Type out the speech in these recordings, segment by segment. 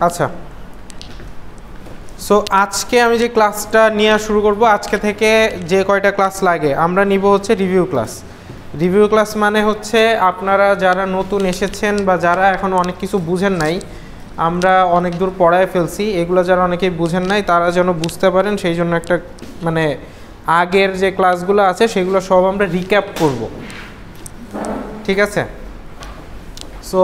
আচ্ছা, সো আজকে আমি যে ক্লাসটা নিয়ে শুরু করব, আজকে থেকে যে কয়টা ক্লাস লাগে আমরা নিব হচ্ছে রিভিউ ক্লাস। রিভিউ ক্লাস মানে হচ্ছে আপনারা যারা নতুন এসেছেন বা যারা এখন অনেক কিছু বুঝেন নাই, আমরা অনেক দূর পড়ায় ফেলছি, এগুলো যারা অনেকেই বুঝেন নাই তারা যেন বুঝতে পারেন সেই জন্য একটা মানে আগের যে ক্লাসগুলো আছে সেগুলো সব আমরা রিক্যাপ করব, ঠিক আছে? সো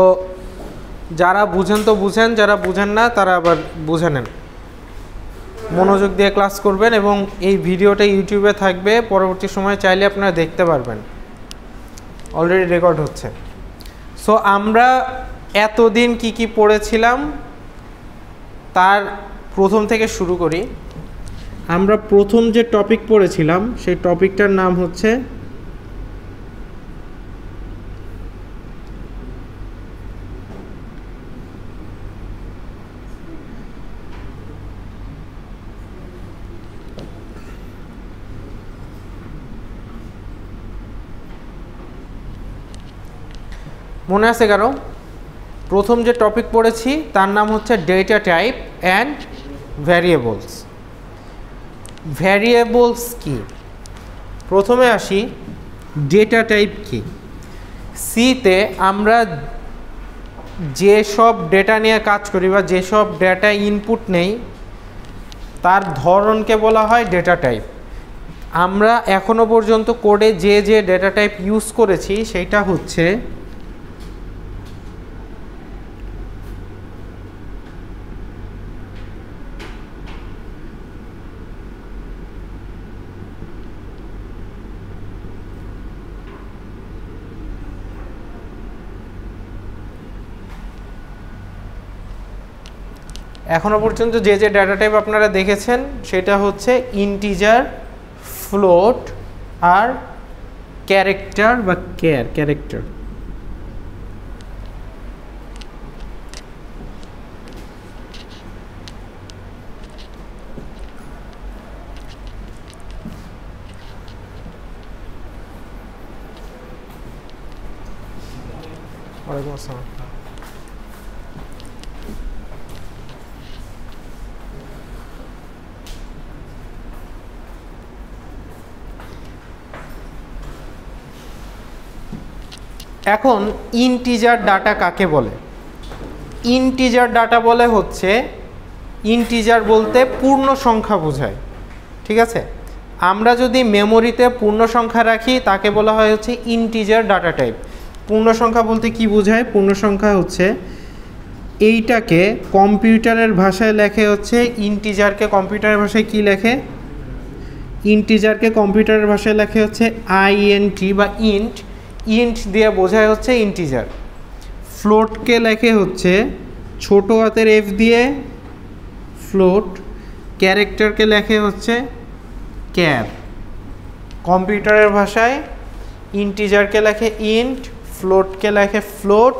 যারা বুঝেন তো বুঝেন, যারা বুঝেন না তারা আবার বুঝে নেন, মনোযোগ দিয়ে ক্লাস করবেন এবং এই ভিডিওটা ইউটিউবে থাকবে, পরবর্তী সময় চাইলে আপনারা দেখতে পারবেন, অলরেডি রেকর্ড হচ্ছে। সো আমরা এতদিন কি কি পড়েছিলাম তার প্রথম থেকে শুরু করি। আমরা প্রথম যে টপিক পড়েছিলাম সেই টপিকটার নাম হচ্ছে মনে আছে কারো? প্রথম যে টপিক পড়েছি তার নাম হচ্ছে data type and variables. Variables কি? প্রথমে আসি, ডেটা টাইপ কি? সিতে আমরা যেসব ডেটা নিয়ে কাজ করি বা যেসব ডেটা ইনপুট নেই তার ধরনকে বলা হয় ডেটা টাইপ। আমরা এখনো পর্যন্ত কোডে যে যে ডেটা টাইপ ইউজ করেছি সেইটা হচ্ছে এখনো পর্যন্ত যে যে ডেটা টাইপ আপনারা দেখেছেন সেটা হচ্ছে ইন্টিজার, ফ্লোট আর ক্যারেক্টার বা ক্যারেক্টার। ওয়ালাইকুম আসসালাম। এখন ইন্টিজার ডাটা কাকে বলে? ইন্টিজার ডাটা বলে হচ্ছে, ইন্টিজার বলতে পূর্ণ সংখ্যা বোঝায়, ঠিক আছে? আমরা যদি মেমোরিতে পূর্ণ সংখ্যা রাখি তাকে বলা হয় হচ্ছে ইন্টিজার ডাটা টাইপ। পূর্ণ সংখ্যা বলতে কি বোঝায়? পূর্ণ সংখ্যা হচ্ছে এইটাকে কম্পিউটারের ভাষায় লেখে হচ্ছে, ইন্টিজারকে কম্পিউটারের ভাষায় কি লেখে? ইন্টিজারকে কম্পিউটারের ভাষায় লেখে হচ্ছে আইএনটি বা ইন্ট। ইন্ট দিয়ে বোঝায় হচ্ছে ইন্টিজার। ফ্লোটকে লেখে হচ্ছে ছোট হাতের এফ দিয়ে ফ্লোট। ক্যারেক্টারকে লেখে হচ্ছে ক্যার। কম্পিউটারের ভাষায় ইন্টিজারকে লেখে ইন্ট, ফ্লোটকে লেখে ফ্লোট,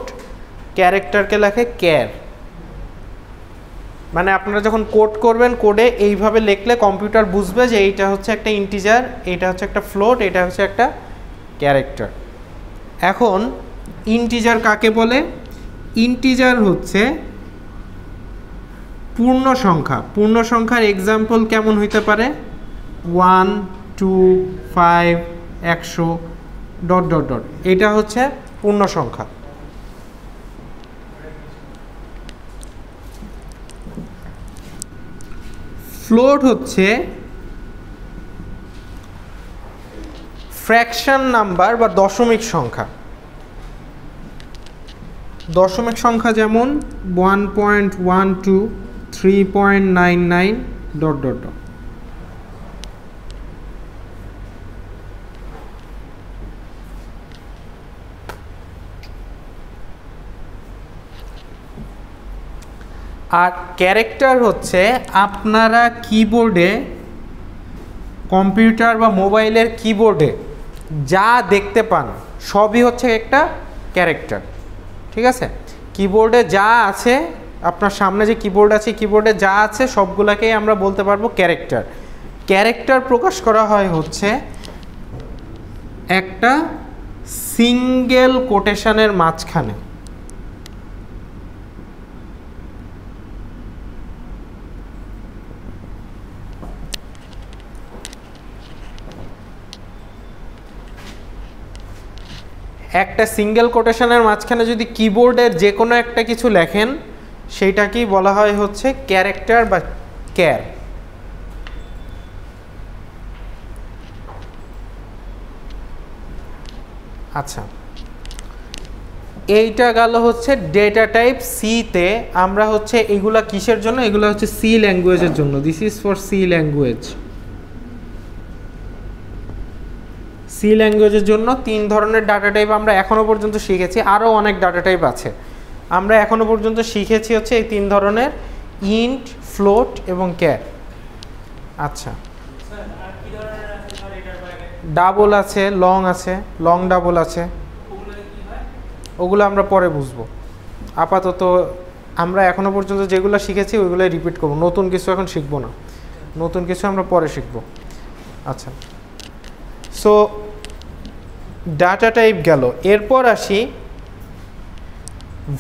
ক্যারেক্টারকে লেখে ক্যার। মানে আপনারা যখন কোড করবেন, কোডে এইভাবে লিখলে কম্পিউটার বুঝবে যে এইটা হচ্ছে একটা ইন্টিজার, এইটা হচ্ছে একটা ফ্লোট, এটা হচ্ছে একটা ক্যারেক্টার। এখন ইন্টিজার কাকে বলে? ইন্টিজার হচ্ছে পূর্ণ সংখ্যা। পূর্ণ সংখ্যার এক্সাম্পল কেমন হইতে পারে? 1, 2, 5, 100 ... এটা হচ্ছে পূর্ণ সংখ্যা। ফ্লোট হচ্ছে ফ্র্যাকশন নাম্বার বা দশমিক সংখ্যা। দশমিক সংখ্যা যেমন 1.12, 3.99 ... আর ক্যারেক্টার হচ্ছে আপনারা কিবোর্ডে, কম্পিউটার বা মোবাইলের কিবোর্ডে যা দেখতে পান সবই হচ্ছে একটা ক্যারেক্টার, ঠিক আছে? কিবোর্ডে যা আছে, আপনার সামনে যে কিবোর্ড আছে, কিবোর্ডে যা আছে সবগুলোকেই আমরা বলতে পারবো ক্যারেক্টার। ক্যারেক্টার প্রকাশ করা হয় হচ্ছে একটা সিঙ্গেল কোটেশনের মাঝখানে। একটা সিঙ্গেল কোটেশনের মাঝখানে যদি কিবোর্ডের যে কোনো একটা কিছু লেখেন সেইটাকেই বলা হয় হচ্ছে ক্যারেক্টার বা ক্যার। আচ্ছা, এইটা গেল হচ্ছে ডেটা টাইপ সিতে। আমরা হচ্ছে এগুলা কিসের জন্য? এগুলো হচ্ছে সি ল্যাঙ্গুয়েজের জন্য। This is for C language. C ল্যাঙ্গুয়েজের জন্য 3 ধরনের ডাটা টাইপ আমরা এখনও পর্যন্ত শিখেছি, আরও অনেক ডাটা টাইপ আছে। আমরা এখনও পর্যন্ত শিখেছি হচ্ছে এই 3 ধরনের, ইন্ট, ফ্লোট এবং ক্যার। আচ্ছা, ডাবল আছে, লং আছে, লং ডাবল আছে, ওগুলো আমরা পরে বুঝবো। আপাতত আমরা এখনও পর্যন্ত যেগুলো শিখেছি ওইগুলোই রিপিট করবো, নতুন কিছু এখন শিখবো না, নতুন কিছু আমরা পরে শিখবো। আচ্ছা, সো ডাটা টাইপ গেল। এরপর আসি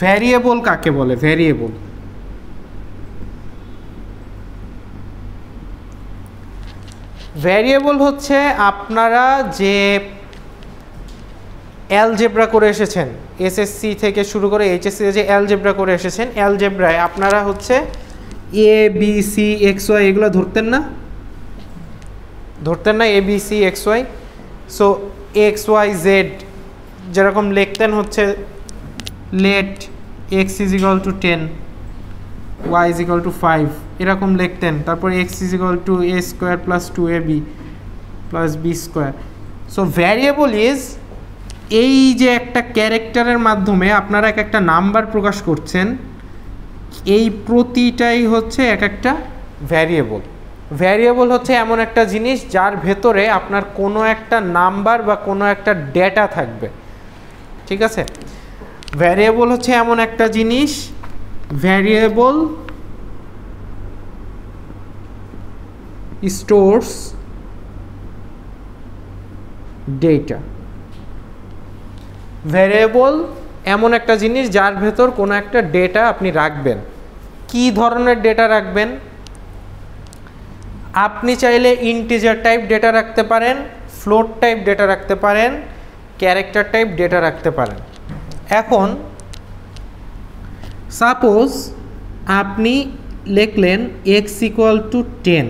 ভ্যারিয়েবল কাকে বলে। ভ্যারিয়েবল, ভ্যারিয়েবল হচ্ছে আপনারা যে অ্যালজেব্রা করে এসেছেন, এসএসসি থেকে শুরু করে এইচএসসি যে অ্যালজেব্রা করে এসেছেন, অ্যালজেব্রায় আপনারা হচ্ছে A B C X Y এগুলো ধরতেন না? ধরতেন না A B C X Y? So X Y Z যেরকম লিখতেন হচ্ছে let X is equal to 10, Y is equal to 5, এরকম লিখতেন। তারপর X is equal to A square plus 2ab plus B square. So variable is এই যে একটা ক্যারেক্টারের মাধ্যমে আপনারা এক একটা নাম্বার প্রকাশ করছেন, এই প্রতিটাই হচ্ছে এক একটা ভ্যারিয়েবল। ভ্যারিয়েবল হচ্ছে এমন একটা জিনিস যার ভেতরে আপনার কোনো একটা নাম্বার বা কোনো একটা ডেটা থাকবে, ঠিক আছে? ভ্যারিয়েবল হচ্ছে এমন একটা জিনিস, ভ্যারিয়েবল স্টোরস ডেটা। ভ্যারিয়েবল এমন একটা জিনিস যার ভেতর কোনো একটা ডেটা আপনি রাখবেন। কি ধরনের ডেটা রাখবেন? আপনি চাইলে ইন্টিজার টাইপ ডেটা রাখতে পারেন, ফ্লোট টাইপ ডেটা রাখতে পারেন, ক্যারেক্টার টাইপ ডেটা রাখতে পারেন। এখন সাপোজ আপনি লিখলেন এক্স ইকুয়াল টু 10,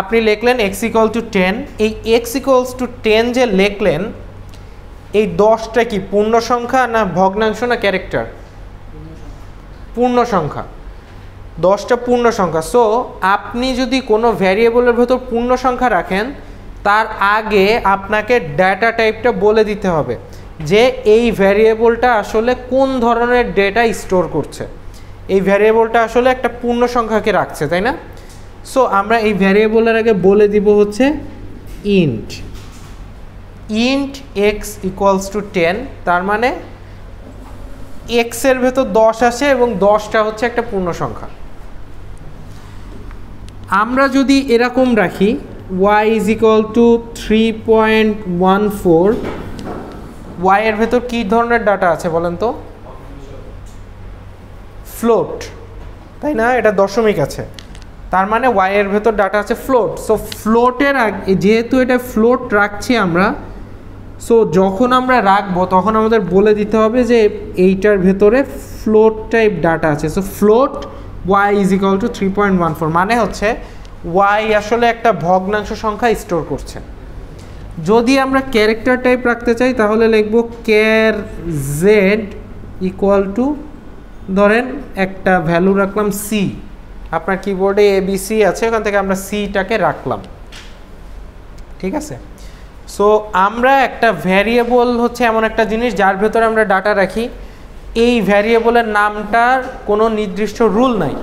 আপনি লিখলেন এক্স ইকুয়াল টু 10। এই এক্স ইকুয়ালস টু 10 যে লিখলেন, এই 10টা কি পূর্ণ সংখ্যা না ভগ্নাংশ না ক্যারেক্টার? পূর্ণ সংখ্যা, 10টা পূর্ণ সংখ্যা। সো আপনি যদি কোনো ভ্যারিয়েবলের ভেতর পূর্ণ সংখ্যা রাখেন, তার আগে আপনাকে ডেটা টাইপটা বলে দিতে হবে যে এই ভ্যারিয়েবলটা আসলে কোন ধরনের ডেটা স্টোর করছে। এই ভ্যারিয়েবলটা আসলে একটা পূর্ণ সংখ্যাকে রাখছে, তাই না? সো আমরা এই ভ্যারিয়েবলের আগে বলে দিব হচ্ছে int, int x equals to 10। তার মানে এক্সের ভেতর 10 আসে এবং 10টা হচ্ছে একটা পূর্ণ সংখ্যা। আমরা যদি এরকম রাখি y is equal two 3.14, y এর ভেতর কী ধরনের ডাটা আছে বলেন তো? ফ্লোট, তাই না? এটা দশমিক আছে, তার মানে y এর ভেতর ডাটা আছে ফ্লোট। সো ফ্লোটের আগে যেহেতু এটা ফ্লোট রাখছি আমরা, সো যখন আমরা রাখবো তখন আমাদের বলে দিতে হবে যে এইটার ভেতরে ফ্লোট টাইপ ডাটা আছে। So float y is equal two 3.14, মানে হচ্ছে y আসলে একটা ভগ্নাংশ সংখ্যা স্টোর করছে। যদি আমরা ক্যারেক্টার টাইপ রাখতে চাই তাহলে লিখবো ক্যার জেড ইকুয়াল টু, ধরেন একটা ভ্যালু রাখলাম সি, আপনার কিবোর্ডে এবিসি আছে, ওখান থেকে আমরা সিটাকে রাখলাম, ঠিক আছে? সো আমরা একটা ভ্যারিয়েবল হচ্ছে এমন একটা জিনিস যার ভেতরে আমরা ডাটা রাখি। এই ভ্যারিয়েবলের নামটার কোনো নির্দিষ্ট রুল নাই,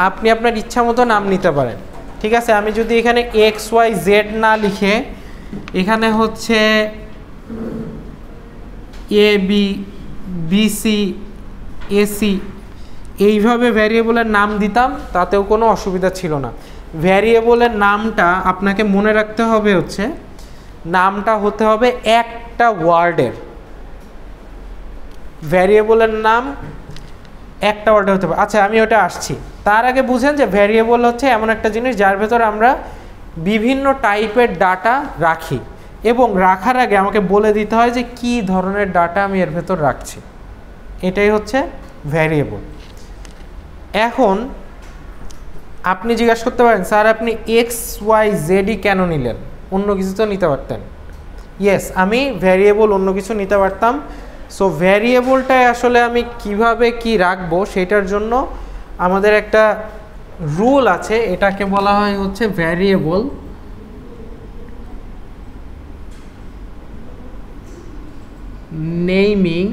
আপনি আপনার ইচ্ছা মতো নাম নিতে পারেন, ঠিক আছে? আমি যদি এখানে এক্স ওয়াই জেড না লিখে এখানে হচ্ছে এ বি বিসি এসি এইভাবে ভ্যারিয়েবলের নাম দিতাম, তাতেও কোনো অসুবিধা ছিল না। ভ্যারিয়েবলের নামটা আপনাকে মনে রাখতে হবে হচ্ছে, নামটা হতে হবে একটা ওয়ার্ডের। ভ্যারিয়েবলের নাম একটা ওয়ার্ডে হতে পারে। আচ্ছা আমি ওটা আসছি, তার আগে বুঝেন যে ভ্যারিয়েবল হচ্ছে এমন একটা জিনিস যার ভেতর আমরা বিভিন্ন টাইপের ডাটা রাখি, এবং রাখার আগে আমাকে বলে দিতে হয় যে কী ধরনের ডাটা আমি এর ভেতর রাখছি, এটাই হচ্ছে ভ্যারিয়েবল। এখন আপনি জিজ্ঞাসা করতে পারেন স্যার আপনি এক্স ওয়াই জেডই কেন নিলেন, অন্য কিছু তো নিতে পারতেন। ইয়েস, আমি ভ্যারিয়েবল অন্য কিছু নিতে পারতাম। সো ভ্যারিয়েবলটায় আসলে আমি কিভাবে কি রাখবো সেটার জন্য আমাদের একটা রুল আছে, এটাকে বলা হয় হচ্ছে ভ্যারিয়েবল নেমিং।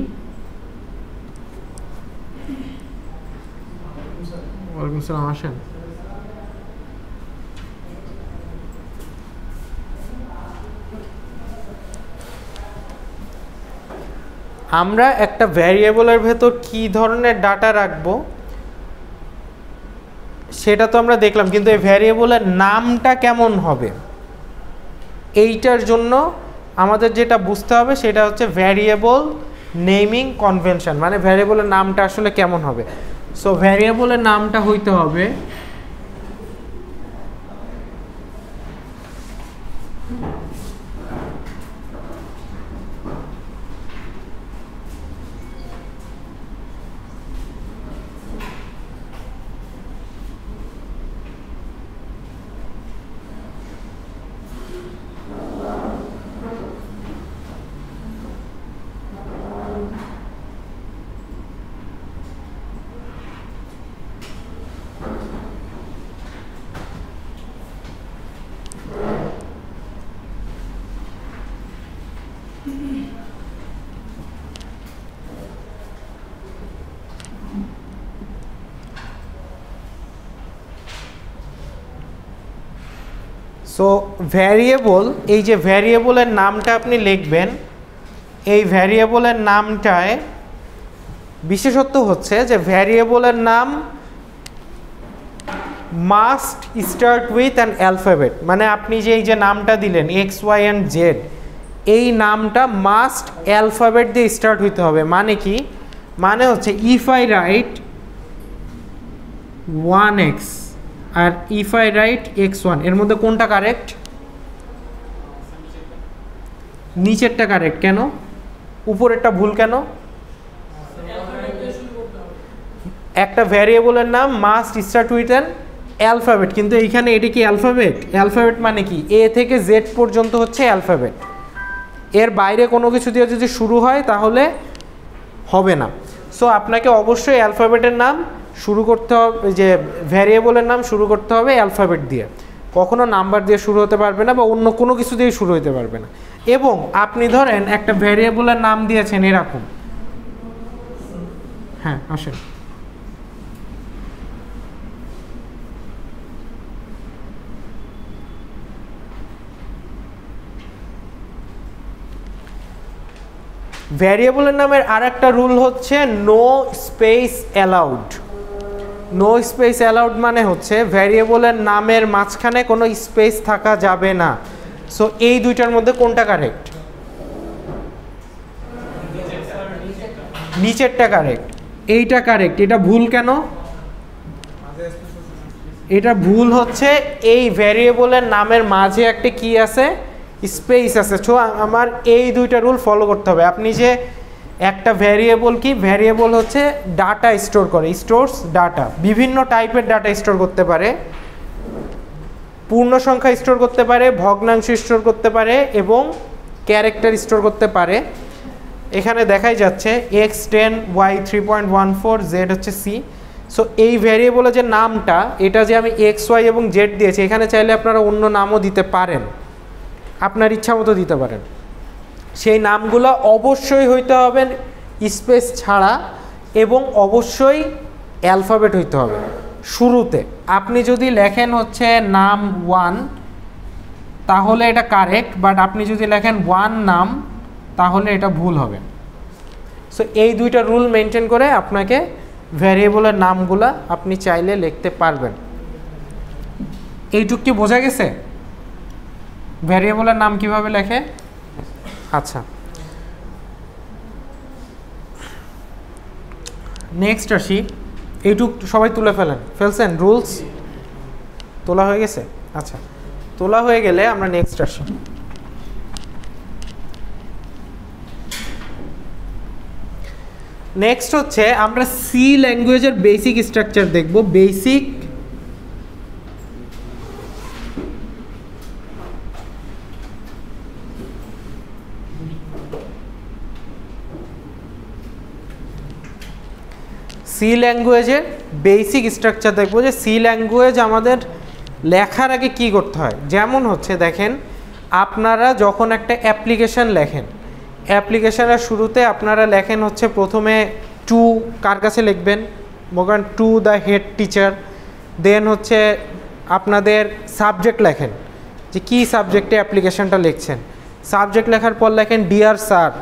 ওয়ালাইকুম আসসালাম, আসেন। আমরা একটা ভ্যারিয়েবলের ভেতর কি ধরনের ডাটা রাখবো সেটা তো আমরা দেখলাম, কিন্তু এই ভ্যারিয়েবলের নামটা কেমন হবে এইটার জন্য আমাদের যেটা বুঝতে হবে সেটা হচ্ছে ভ্যারিয়েবল নেমিং কনভেনশন, মানে ভ্যারিয়েবলের নামটা আসলে কেমন হবে। সো ভ্যারিয়েবলের নামটা হইতে হবে সো ভ্যারিয়েবল, এই যে ভ্যারিয়েবলের নামটা আপনি লিখবেন, এই ভ্যারিয়েবলের নামটায় বিশেষত্ব হচ্ছে যে ভ্যারিয়েবলের নাম must start with an alphabet, মানে আপনি যে এই যে নামটা দিলেন এক্স ওয়াই অ্যান্ড জেড, এই নামটা মাস্ট অ্যালফাবেট দিয়ে স্টার্ট হইতে হবে। মানে কি, মানে হচ্ছে ইফ আই রাইট 1x আর ইফ আই রাইট x1, এর মধ্যে কোনটা কারেক্ট? নিচেরটা কারেক্ট। কেন? উপরেরটা ভুল কেন? একটা ভ্যারিয়েবলের নাম must start with an alphabet, কিন্তু এইখানে এটি কি অ্যালফাবেট? অ্যালফাবেট মানে কি এ থেকে জেড পর্যন্ত হচ্ছে অ্যালফাবেট, এর বাইরে কোনো কিছু দিয়ে যদি শুরু হয় তাহলে হবে না। সো আপনাকে অবশ্যই অ্যালফাবেটের নাম শুরু করতে হবে, যে ভ্যারিয়েবলের নাম শুরু করতে হবে অ্যালফাবেট দিয়ে, কখনো নাম্বার দিয়ে শুরু হতে পারবে না বা অন্য কোনো কিছু দিয়ে শুরু হতে পারবে না। এবং আপনি ধরেন একটা ভ্যারিয়েবলের নাম দিয়েছেন এরকম, হ্যাঁ আসেন, ভ্যারিয়েবলের নামের আর একটা রুল হচ্ছে no space allowed. No space allowed মানে হচ্ছে ভ্যারিয়েবলের নামের মাঝখানে কোনো স্পেস থাকা যাবে না। সো এই দুইটার মধ্যে কোনটা কারেক্ট? নিচেরটা কারেক্ট, এইটা কারেক্ট। এটা ভুল কেন? এটা ভুল হচ্ছে এই ভ্যারিয়েবলের নামের মাঝে একটা কি আছে? স্পেস আছে। সো আমার এই দুইটা রুল ফলো করতে হবে। আপনি যে একটা ভ্যারিয়েবল কি, ভ্যারিয়েবল হচ্ছে ডাটা স্টোর করে, স্টোরস ডাটা, বিভিন্ন টাইপের ডাটা স্টোর করতে পারে, পূর্ণ সংখ্যা স্টোর করতে পারে, ভগ্নাংশ স্টোর করতে পারে এবং ক্যারেক্টার স্টোর করতে পারে। এখানে দেখাই যাচ্ছে x10 y 3.14 z হচ্ছে c। সো এই ভ্যারিয়েবলের যে নামটা, এটা যে আমি x y এবং z দিয়েছি, এখানে চাইলে আপনারা অন্য নামও দিতে পারেন, আপনার ইচ্ছা মতো দিতে পারেন। সেই নামগুলো অবশ্যই হইতে হবে স্পেস ছাড়া এবং অবশ্যই অ্যালফাবেট হইতে হবে শুরুতে। আপনি যদি লেখেন হচ্ছে নাম 1 তাহলে এটা কারেক্ট, বাট আপনি যদি লেখেন 1 নাম তাহলে এটা ভুল হবে। সো এই দুইটা রুল মেনটেন করে আপনাকে ভ্যারিয়েবলের নামগুলা আপনি চাইলে লিখতে পারবেন। এইটুক কি বোঝা গেছে ভ্যারিয়েবলের নাম কিভাবে লেখে? আচ্ছা, নেক্সট আসি, এইটুক সবাই তুলে ফেলছেন? রুলস তোলা হয়ে গেছে? আচ্ছা, তোলা হয়ে গেলে আমরা নেক্সট আসি। নেক্সট হচ্ছে আমরা সি ল্যাঙ্গুয়েজের বেসিক স্ট্রাকচার দেখব। বেসিক সি ল্যাঙ্গুয়েজের বেসিক স্ট্রাকচার দেখবো, যে সি ল্যাঙ্গুয়েজ আমাদের লেখার আগে কি করতে হয়। যেমন হচ্ছে দেখেন, আপনারা যখন একটা অ্যাপ্লিকেশন লেখেন, অ্যাপ্লিকেশনের শুরুতে আপনারা লেখেন হচ্ছে প্রথমে টু কার কাছে লিখবেন, মনে টু দ্য হেড টিচার। দেন হচ্ছে আপনাদের সাবজেক্ট লেখেন, যে কী সাবজেক্টে অ্যাপ্লিকেশনটা লিখছেন। সাবজেক্ট লেখার পর লেখেন ডিয়ার স্যার,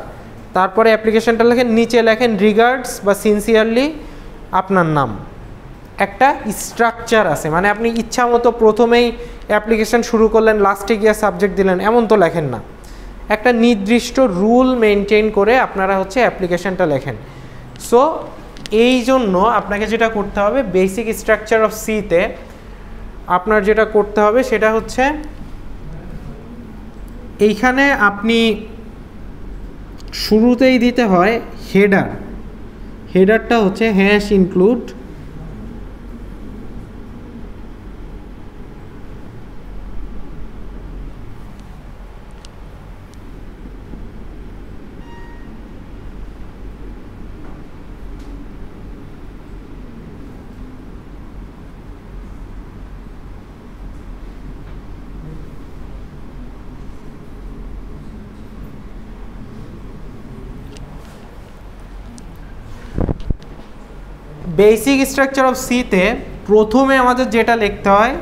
তারপরে অ্যাপ্লিকেশনটা লেখেন, নিচে লেখেন রিগার্ডস বা সিনসিয়ারলি আপনার নাম। একটা স্ট্রাকচার আছে, মানে আপনি ইচ্ছা মতো প্রথমেই অ্যাপ্লিকেশন শুরু করলেন, লাস্টে গিয়ে সাবজেক্ট দিলেন, এমন তো লেখেন না। একটা নির্দিষ্ট রুল মেনটেন করে আপনারা হচ্ছে অ্যাপ্লিকেশনটা লেখেন। সো এই জন্য আপনাকে যেটা করতে হবে, বেসিক স্ট্রাকচার অফ সিতে আপনার যেটা করতে হবে সেটা হচ্ছে এইখানে আপনি শুরুতেই দিতে হয় হেডার। হেডারটা হচ্ছে hash include basic structure of সিতে প্রথমে আমাদের যেটা লিখতে হয়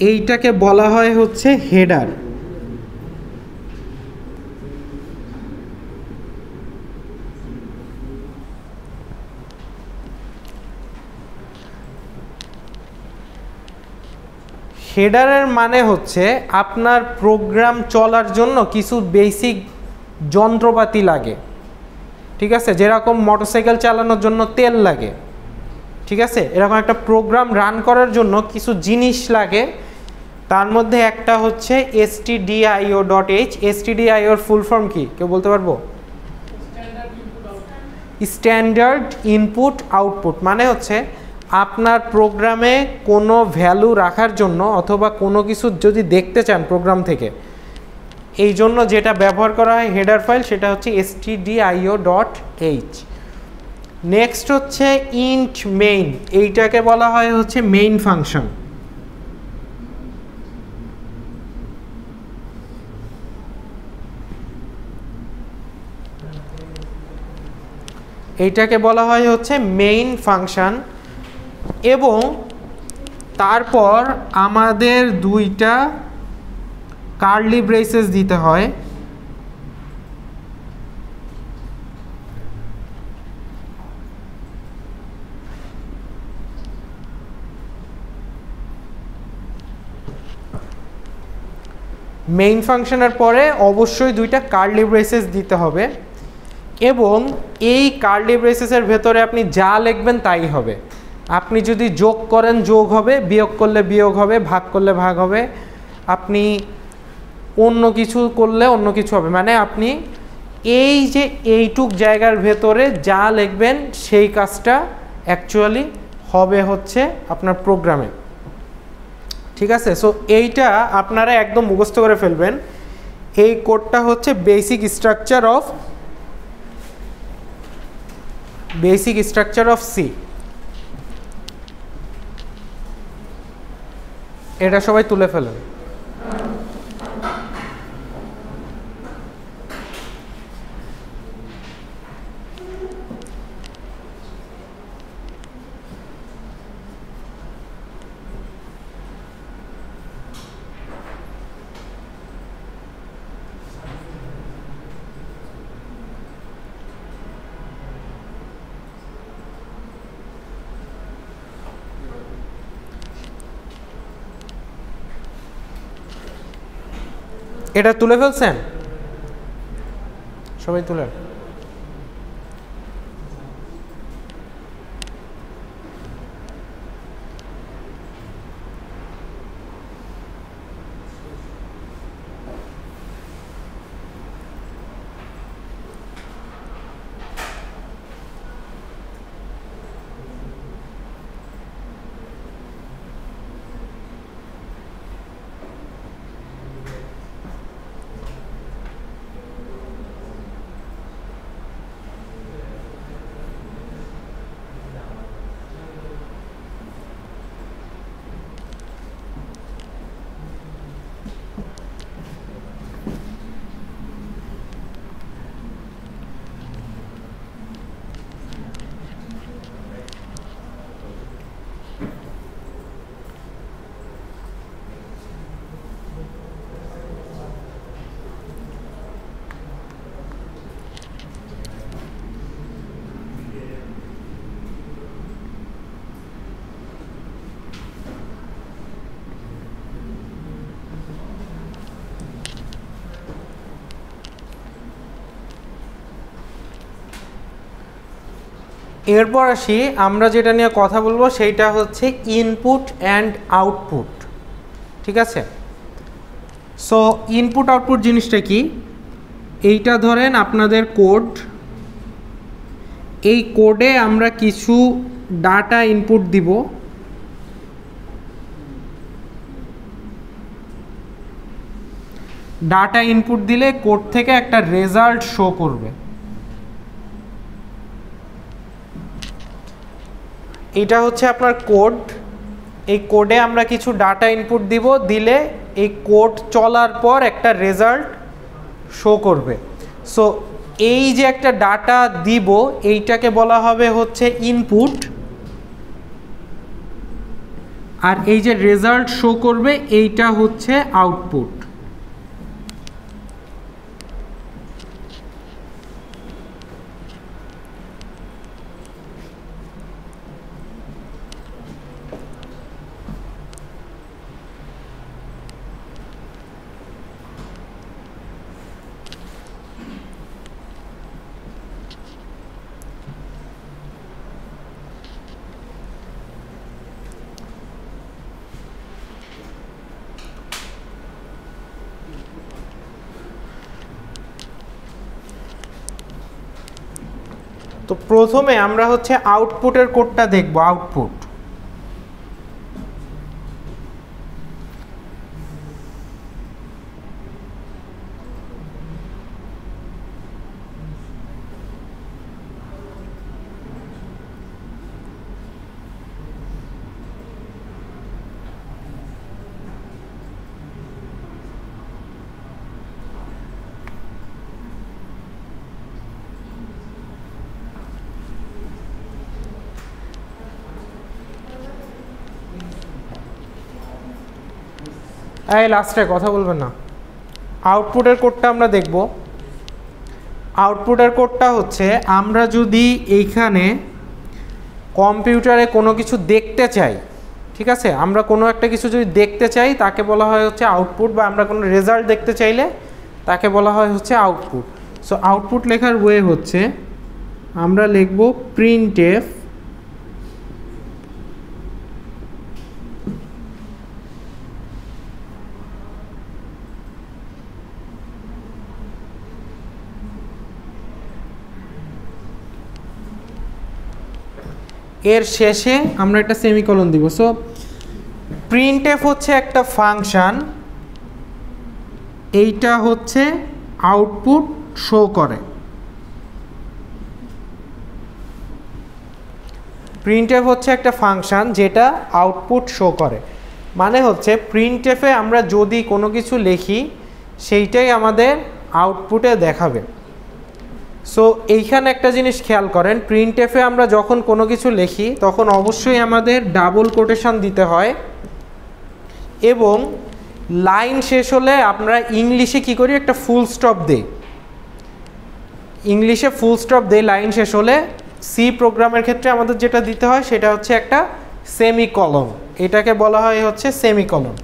এইটাকে বলা হয় হচ্ছে হেডার। হেডারের মানে হচ্ছে আপনার প্রোগ্রাম চলার জন্য কিছু বেসিক যন্ত্রপাতি লাগে, ঠিক আছে? যেরকম মোটরসাইকেল চালানোর জন্য তেল লাগে, ঠিক আছে? এরকম একটা প্রোগ্রাম রান করার জন্য কিছু জিনিস লাগে। তার মধ্যে একটা হচ্ছে stdio.h। stdioর ফুল ফর্ম কি কেউ বলতে পারবো? Standard input output. মানে হচ্ছে আপনার প্রোগ্রামে কোনো ভ্যালু রাখার জন্য অথবা কোনো কিছু যদি দেখতে চান প্রোগ্রাম থেকে, এই জন্য যেটা ব্যবহার করা হয় হেডার ফাইল, সেটা হচ্ছে stdio.h। নেক্সট হচ্ছে ইন্ট মেইন, এইটাকে বলা হয় হচ্ছে মেইন ফাংশন। এইটাকে বলা হয় হচ্ছে মেইন ফাংশন। এবং তারপর আমাদের দুইটা কার্লি ব্রেসেস দিতে হয়। মেইন ফাংশনের পরে অবশ্যই দুইটা কার্লি ব্রেসেস দিতে হবে, এবং এই কার্লি ব্রেসেসের ভেতরে আপনি যা লিখবেন তাই হবে। আপনি যদি যোগ করেন যোগ হবে, বিয়োগ করলে বিয়োগ হবে, ভাগ করলে ভাগ হবে, আপনি অন্য কিছু করলে অন্য কিছু হবে। মানে আপনি এই যে এইটুক জায়গার ভেতরে যা লিখবেন সেই কাজটা অ্যাকচুয়ালি হবে হচ্ছে আপনার প্রোগ্রামে, ঠিক আছে? সো এইটা আপনারা একদম মুখস্থ করে ফেলবেন। এই কোডটা হচ্ছে বেসিক স্ট্রাকচার অফ সি। এটা সবাই তুলে ফেলেন। এটা তুলে ফেলছেন? সবাই তুলেন। এরপর আসি আমরা যেটা নিয়ে কথা বলবো সেইটা হচ্ছে ইনপুট অ্যান্ড আউটপুট। ঠিক আছে, সো ইনপুট আউটপুট জিনিসটা কি? এইটা ধরেন আপনাদের কোড, এই কোডে আমরা কিছু ডাটা ইনপুট দিব, ডাটা ইনপুট দিলে কোড থেকে একটা রেজাল্ট শো করবে। এটা হচ্ছে আপনার কোড, এই কোডে আমরা কিছু ডাটা ইনপুট দিব, দিলে এই কোড চলার পর একটা রেজাল্ট শো করবে। সো এই যে একটা ডাটা দিব এইটাকে বলা হবে হচ্ছে ইনপুট, আর এই যে রেজাল্ট শো করবে এইটা হচ্ছে আউটপুট। তো প্রথমে আমরা হচ্ছে আউটপুটের কোডটা দেখব। আউটপুট এই লাস্টে কথা বলবেন না। আউটপুটের কোডটা আমরা দেখব। আউটপুটের কোডটা হচ্ছে আমরা যদি এইখানে কম্পিউটারে কোনো কিছু দেখতে চাই, ঠিক আছে, আমরা কোনো একটা কিছু যদি দেখতে চাই তাকে বলা হয় হচ্ছে আউটপুট, বা আমরা কোনো রেজাল্ট দেখতে চাইলে তাকে বলা হয় হচ্ছে আউটপুট। সো আউটপুট লেখার ওয়ে হচ্ছে আমরা লিখব প্রিন্টএফ এর শেষে আমরা একটা সেমিকোলন দিব। সো প্রিন্টএফ হচ্ছে একটা ফাংশন, এইটা হচ্ছে আউটপুট শো করে। প্রিন্টএফ হচ্ছে একটা ফাংশন যেটা আউটপুট শো করে, মানে হচ্ছে প্রিন্টএফে আমরা যদি কোনো কিছু লিখি সেইটাই আমাদের আউটপুটে দেখাবে। সো এইখানে একটা জিনিস খেয়াল করেন, প্রিন্টএফে আমরা যখন কোনো কিছু লিখি তখন অবশ্যই আমাদের ডাবল কোটেশন দিতে হয়, এবং লাইন শেষ হলে আমরা ইংলিশে কি করি, একটা ফুল স্টপ দেই। ইংলিশে ফুল স্টপ দেই লাইন শেষ হলে। সি প্রোগ্রামের ক্ষেত্রে আমাদের যেটা দিতে হয় সেটা হচ্ছে একটা সেমিকলন, এটাকে বলা হয় হচ্ছে সেমিকলন।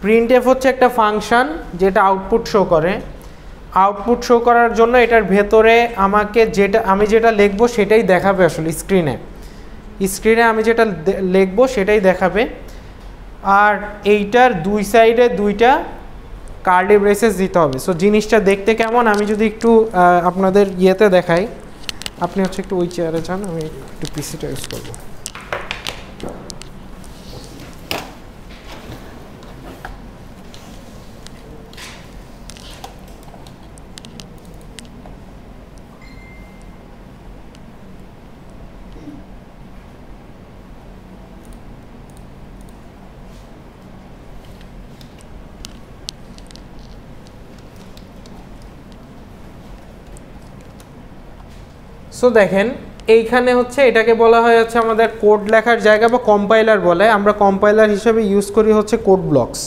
প্রিন্টএফ হচ্ছে একটা ফাংশন যেটা আউটপুট শো করে। আউটপুট শো করার জন্য এটার ভেতরে আমাকে আমি যেটা লিখব সেটাই দেখাবে আসলে স্ক্রিনে। আমি যেটা লিখব সেটাই দেখাবে। আর এইটার দুই সাইডে দুইটা কার্লি ব্রেসেস দিতে হবে। সো জিনিসটা দেখতে কেমন আমি যদি একটু আপনাদের ইয়েতে দেখাই, আপনি হচ্ছে একটু ওই চেয়ারে যান, আমি একটু পিসিটা ইউজ করবো। সো দেখেন এইখানে হচ্ছে এটাকে বলা হয় হচ্ছে আমাদের কোড লেখার জায়গা বা কম্পাইলার বলে, আমরা কম্পাইলার হিসেবে ইউজ করি হচ্ছে কোড ব্লকস।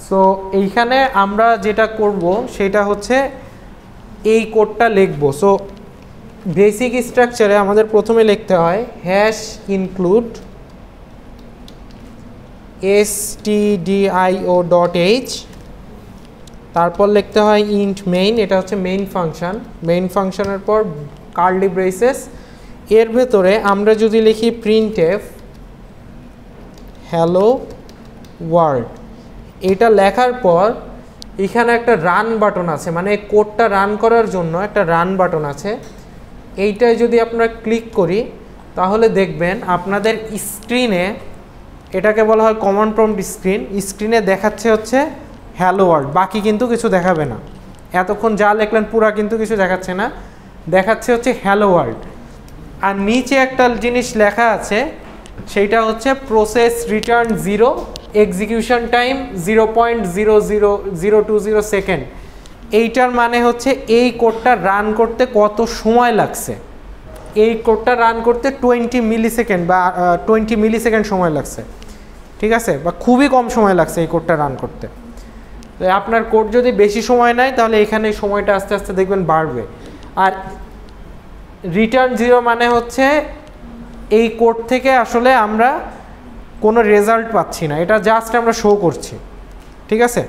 সো এইখানে আমরা যেটা করব সেটা হচ্ছে এই কোডটা লিখব। সো বেসিক স্ট্রাকচারে আমাদের প্রথমে লিখতে হয় হ্যাশ ইনক্লুড stdio.h, তারপর লিখতে হয় ইন্ট মেইন, এটা হচ্ছে মেইন ফাংশন। মেইন ফাংশনের পর কার্লি ব্রেসেস, এর ভেতরে আমরা যদি লিখি প্রিন্টএফ হ্যালো ওয়ার্ল্ড, এটা লেখার পর এখানে একটা রান বাটন আছে, মানে কোডটা রান করার জন্য একটা রান বাটন আছে। এইটায় যদি আপনারা ক্লিক করি তাহলে দেখবেন আপনাদের স্ক্রিনে, এটাকে বলা হয় কমান্ড প্রম্পট স্ক্রিন, স্ক্রিনে দেখাচ্ছে হচ্ছে হ্যালো ওয়ার্ল্ড, বাকি কিন্তু কিছু দেখাবে না। এতক্ষণ যা লিখলেন পুরা কিন্তু কিছু দেখাচ্ছে না, দেখাচ্ছে হচ্ছে হ্যালো ওয়ার্ল্ড। আর নিচে একটা জিনিস লেখা আছে, সেইটা হচ্ছে process return 0, execution time 0.00020 second. এইটার মানে হচ্ছে এই কোডটা রান করতে কত সময় লাগছে। এই কোডটা রান করতে 20 মিলিসেকেন্ড বা 20 মিলিসেকেন্ড সময় লাগছে, ঠিক আছে, বা খুবই কম সময় লাগছে এই কোডটা রান করতে। তো আপনার কোড যদি বেশি সময় নেয় তাহলে এখানে সময়টা আস্তে আস্তে দেখবেন বাড়বে। আর রিটার্ন 0 মানে হচ্ছে এই কোড থেকে আসলে আমরা কোনো রেজাল্ট পাচ্ছি না, এটা জাস্ট আমরা শো করছি, ঠিক আছে।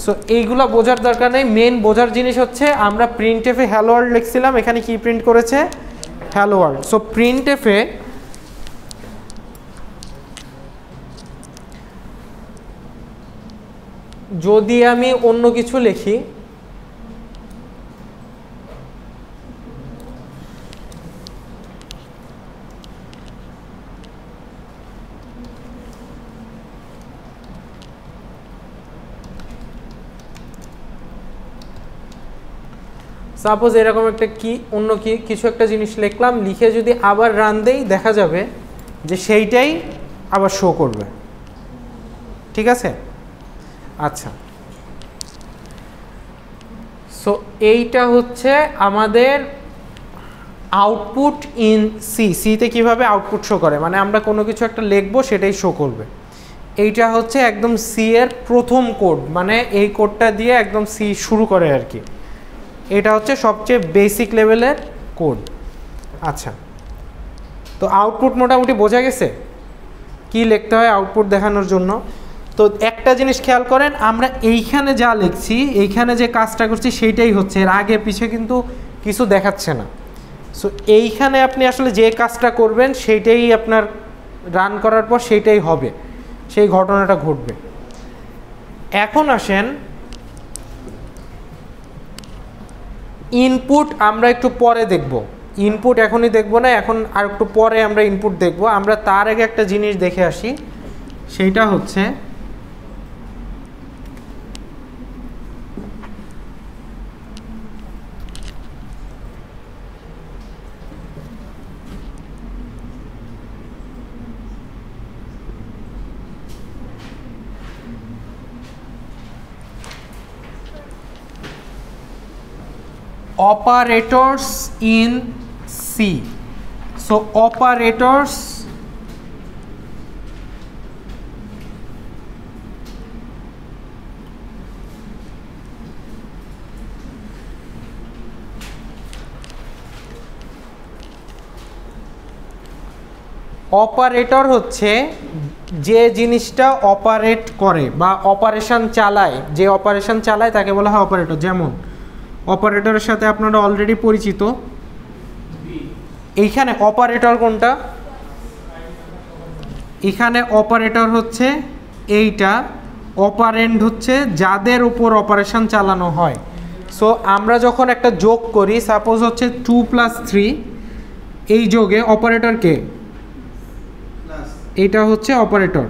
সো এইগুলো বোঝার দরকার নেই। মেন বোঝার জিনিস হচ্ছে আমরা প্রিন্টএফে হ্যালো ওয়ার্ল্ড লিখছিলাম, এখানে কি প্রিন্ট করেছে হ্যালো ওয়ার্ল্ড। সো প্রিন্টএফে যদি আমি অন্য কিছু লিখি, সাপোজ এরকম একটা অন্য কিছু একটা জিনিস লিখলাম, লিখে যদি আবার রান দেই দেখা যাবে যে সেইটাই আবার শো করবে, ঠিক আছে। আচ্ছা, সো এইটা হচ্ছে আমাদের আউটপুট ইন সিতে কিভাবে আউটপুট শো করে, মানে আমরা কোনো কিছু একটা লিখবো সেটাই শো করবে। এইটা হচ্ছে একদম সি এর প্রথম কোড, মানে এই কোডটা দিয়ে একদম সি শুরু করে আর কি। এটা হচ্ছে সবচেয়ে বেসিক লেভেলের কোড। আচ্ছা, তো আউটপুট মোটামুটি বোঝা গেছে কি লিখতে হয় আউটপুট দেখানোর জন্য। তো একটা জিনিস খেয়াল করেন, আমরা এইখানে যা লিখছি, এইখানে যে কাজটা করছি সেইটাই হচ্ছে, এর আগে পিছে কিন্তু কিছু দেখাচ্ছে না। সো এইখানে আপনি আসলে যে কাজটা করবেন সেইটাই আপনার রান করার পর সেইটাই হবে, সেই ঘটনাটা ঘটবে। এখন আসেন ইনপুট, আমরা একটু পরে দেখব। ইনপুট এখনই দেখব না, এখন আর একটু পরে আমরা ইনপুট দেখব। আমরা তার আগে একটা জিনিস দেখে আসি, সেইটা হচ্ছে operators in C. So operators operator হচ্ছে যে জিনিসটা অপারেট করে বা অপারেশন চালায়, যে অপারেশন চালায় তাকে বলা হয় অপারেটর। যেমন অপারেটরের সাথে আপনারা অলরেডি পরিচিত, এইখানে অপারেটর কোনটা, এখানে অপারেটর হচ্ছে এইটা, অপারেন্ড হচ্ছে যাদের উপর অপারেশন চালানো হয়। সো আমরা যখন একটা যোগ করি, সাপোজ হচ্ছে 2 + 3, এই যোগে অপারেটর কে, এইটা হচ্ছে অপারেটর।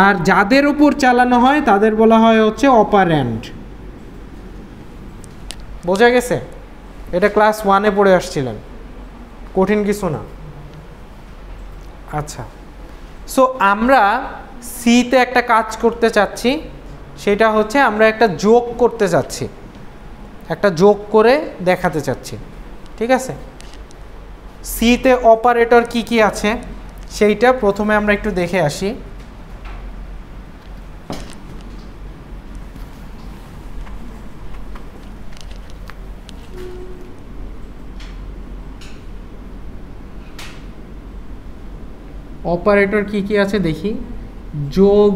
আর যাদের উপর চালানো হয় তাদের বলা হয় হচ্ছে অপারেন্ড। বোঝা গেছে? এটা ক্লাস 1-এ পড়ে আসছিলেন, কঠিন কিছু না। আচ্ছা, সো আমরা সিতে একটা কাজ করতে চাচ্ছি, সেটা হচ্ছে আমরা একটা যোগ করতে চাচ্ছি, একটা যোগ করে দেখাতে চাচ্ছি, ঠিক আছে। সিতে অপারেটর কি কি আছে সেইটা প্রথমে আমরা একটু দেখে আসি। অপারেটর কি কি আছে দেখি। যোগ,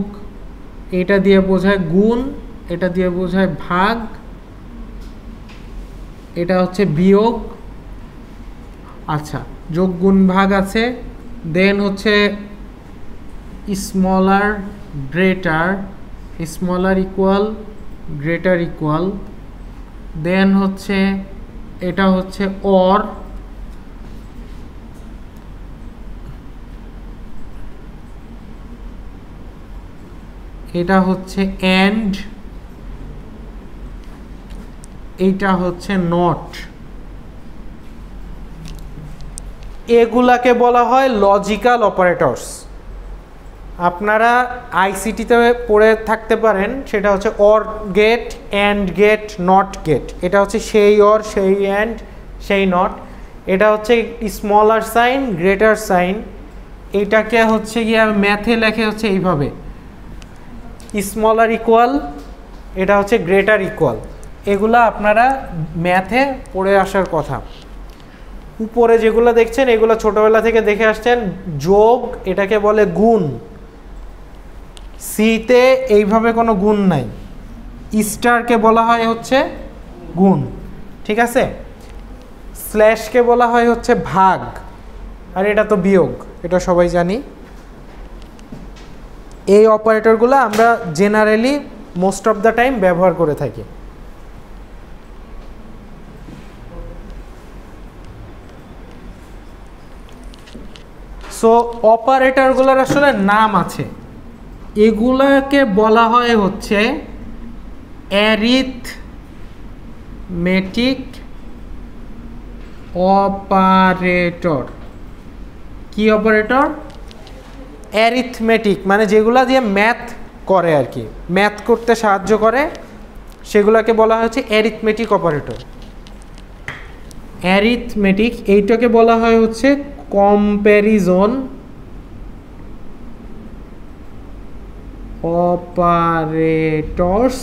এটা দিয়ে বোঝায় গুণ, এটা দিয়ে বোঝায় ভাগ, এটা হচ্ছে বিয়োগ। আচ্ছা, যোগ গুণ ভাগ আছে। দেন হচ্ছে smaller greater, smaller equal greater equal. Then হচ্ছে এটা হচ্ছে অর, এটা হচ্ছে অ্যান্ড, এইটা হচ্ছে নট। এগুলাকে বলা হয় লজিক্যাল অপারেটরস। আপনারা আইসিটিতে পড়ে থাকতে পারেন, সেটা হচ্ছে or gate, and gate, not gate. এটা হচ্ছে সেই অর, সেই অ্যান্ড, সেই নট। এটা হচ্ছে স্মলার সাইন, গ্রেটার সাইন। এটাকে হচ্ছে গিয়ে ম্যাথে লেখে হচ্ছে এইভাবে, স্মলার ইকুয়াল, এটা হচ্ছে গ্রেটার ইকুয়াল। এগুলা আপনারা ম্যাথে পড়ে আসার কথা। উপরে যেগুলো দেখছেন এগুলো ছোটবেলা থেকে দেখে আসছেন। যোগ, এটাকে বলে গুণ। সিতে এইভাবে কোনো গুণ নাই, স্টারকে বলা হয় হচ্ছে গুণ, ঠিক আছে। স্ল্যাশকে বলা হয় হচ্ছে ভাগ, আর এটা তো বিয়োগ, এটা সবাই জানি। এই অপারেটরগুলো আমরা generally most of the time ব্যবহার করে থাকি। সো অপারেটরগুলোর আসলে নাম আছে, এগুলাকে বলা হয় হচ্ছে অ্যারিথমেটিক অপারেটর। কি অপারেটর? অ্যারিথমেটিক, মানে যেগুলা দিয়ে ম্যাথ করে আর কি, ম্যাথ করতে সাহায্য করে, সেগুলোকে বলা হচ্ছে অ্যারিথমেটিক অপারেটর। অ্যারিথমেটিক, এইটাকে বলা হয় হচ্ছে কম্প্যারিজন অপারেটরস।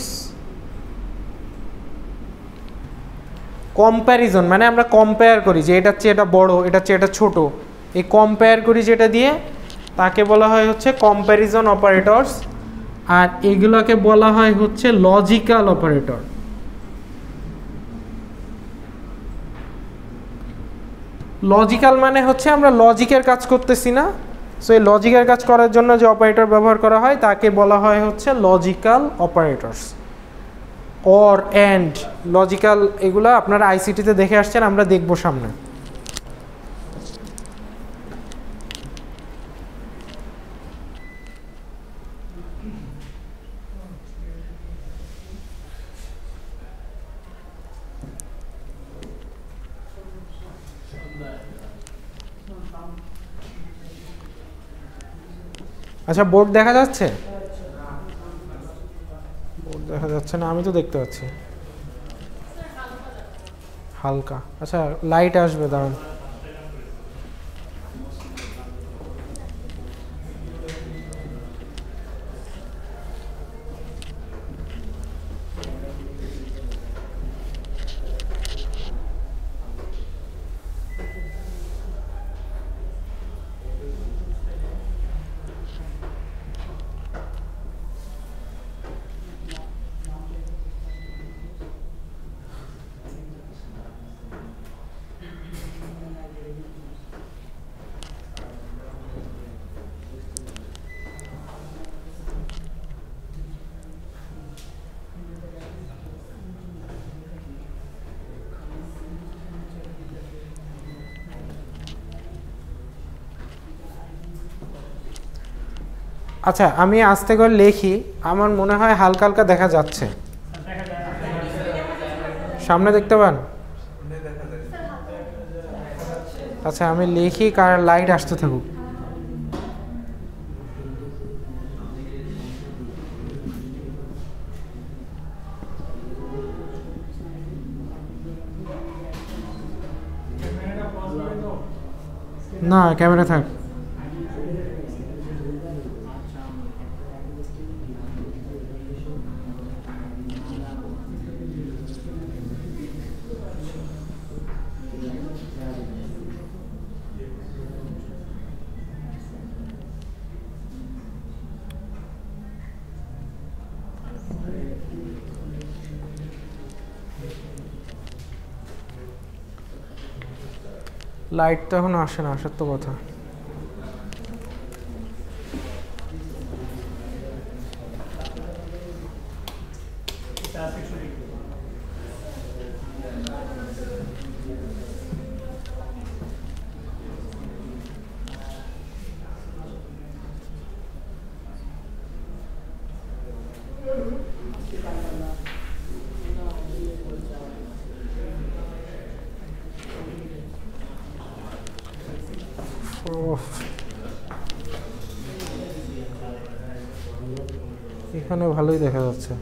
কম্প্যারিজন মানে আমরা কম্পেয়ার করি যে এটার চেয়ে এটা বড়, এটার চেয়ে এটা ছোট, এই কম্পেয়ার করি যেটা দিয়ে, তাকে বলা হয় হচ্ছে কম্প্যারিজন অপারেটরস। আর এগুলোকে বলা হয় হচ্ছে লজিক্যাল অপারেটর। লজিক্যাল মানে হচ্ছে আমরা লজিকের কাজ করতেছি না, সো এই লজিকের কাজ করার জন্য যে অপারেটর ব্যবহার করা হয় তাকে বলা হয় হচ্ছে logical operators. Or, and, logical, এগুলো আপনারা আইসিটিতে দেখে আসছেন, আমরা দেখব সামনে। আচ্ছা, বোর্ড দেখা যাচ্ছে? বোর্ড দেখা যাচ্ছে না, আমি তো দেখতে পাচ্ছি হালকা। আচ্ছা, লাইট আসবে, দাঁড়ান। আচ্ছা, আমি আস্তে করে লিখি, আমার মনে হয় হালকা হালকা দেখা যাচ্ছে। সামনে দেখতে পান? আচ্ছা, আমি লিখি, কার লাইট আসতে থাকুক। না, ক্যামেরা থাক। লাইট তো এখনো আসে না, আসার তো কথা। এখানে ভালোই দেখা যাচ্ছে।